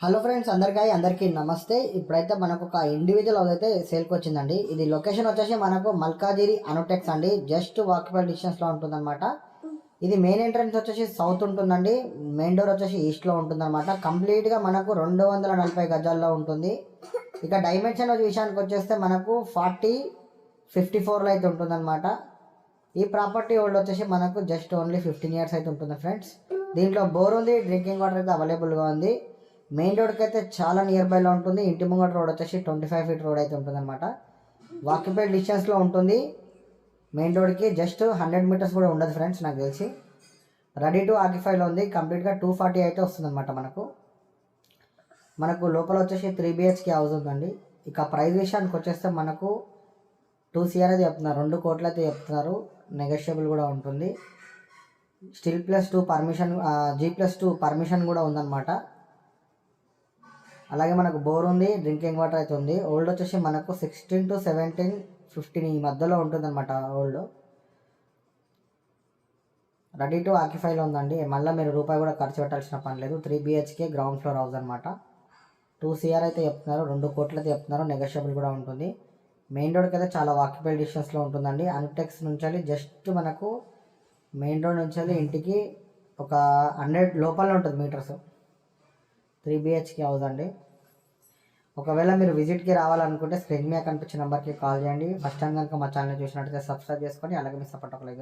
Hello friends, అందరికీ నమస్తే. ఇప్పుడైతే మనకు ఒక ఇండివిజువల్ హౌస్ అయితే సేల్కి వచ్చిందండి. ఇది లొకేషన్ వచ్చేసి మనకు మల్కాజిరి అనుటెక్స్ అండి. జస్ట్ వాకబుల్ డిస్టెన్స్లో ఉంటుందన్నమాట. ఇది మెయిన్ ఎంట్రన్స్ వచ్చేసి సౌత్ ఉంటుందండి. మెయిన్ డోర్ వచ్చేసి ఈస్ట్లో ఉంటుందన్నమాట. కంప్లీట్గా మనకు 240 గజాల్లో ఉంటుంది. ఇక డైమెన్షన్ విషయానికి వచ్చేస్తే మనకు 40-54లో అయితే ఉంటుందన్నమాట. ఈ ప్రాపర్టీ హోల్డ్ వచ్చేసి మనకు జస్ట్ ఓన్లీ 15 ఇయర్స్ అయితే ఉంటుంది ఫ్రెండ్స్. దీంట్లో బోర్ ఉంది, డ్రింకింగ్ వాటర్ అయితే అవైలబుల్గా ఉంది. మెయిన్ రోడ్కి అయితే చాలా నియర్ బైలో ఉంటుంది. ఇంటి ముంగట రోడ్ వచ్చేసి 25 ఫీట్ రోడ్ అయితే ఉంటుంది అనమాట. వాకబుల్ డిస్టెన్స్లో ఉంటుంది. మెయిన్ రోడ్కి జస్ట్ 100 మీటర్స్ కూడా ఉండదు ఫ్రెండ్స్, నాకు తెలిసి. రెడీ టు ఆక్యుపైలో ఉంది. కంప్లీట్గా 240 అయితే వస్తుంది అనమాట. మనకు లోపల వచ్చేసి 3 BHK హౌస్ ఉందండి. ఇక ప్రైస్ విషయానికి వచ్చేస్తే మనకు 2 CR అయితే చెప్తున్నారు, 2 కోట్లు అయితే చెప్తున్నారు. నెగోషియబుల్ కూడా ఉంటుంది. స్టిల్ +2 పర్మిషన్, G+2 పర్మిషన్ కూడా ఉందన్నమాట. అలాగే మనకు బోర్ ఉంది, డ్రింకింగ్ వాటర్ అయితే ఉంది. ఓల్డ్ వచ్చేసి మనకు 16 to 17, 15 ఈ మధ్యలో ఉంటుందన్నమాట ఓల్డ్. రెడీ టు ఆక్యుపైలో ఉందండి. మళ్ళీ మీరు రూపాయి కూడా ఖర్చు పెట్టాల్సిన పని లేదు. 3 BHK గ్రౌండ్ ఫ్లోర్ హౌస్ అనమాట. 2 CR అయితే చెప్తున్నారు, 2 కోట్లు అయితే చెప్తున్నారు. నెగోషియబుల్ కూడా ఉంటుంది. మెయిన్ రోడ్కి అయితే చాలా వాకబుల్ డిస్టెన్స్లో ఉంటుందండి. అనుటెక్స్ నుంచి జస్ట్ మనకు మెయిన్ రోడ్ నుంచి ఇంటికి ఒక 100 లోపలనే ఉంటుంది మీటర్స్. 3 BHK హౌస్ అండి. ఒకవేళ మీరు విజిట్కి రావాలనుకుంటే స్క్రీన్ మీద కనిపించే నెంబర్కి కాల్ చేయండి. ఫస్ట్ టైం కనుక మా ఛానల్ చూసినట్టయితే సబ్స్క్రైబ్ చేసుకొని అలాగే మీ సపోర్ట్ ఒక లైక్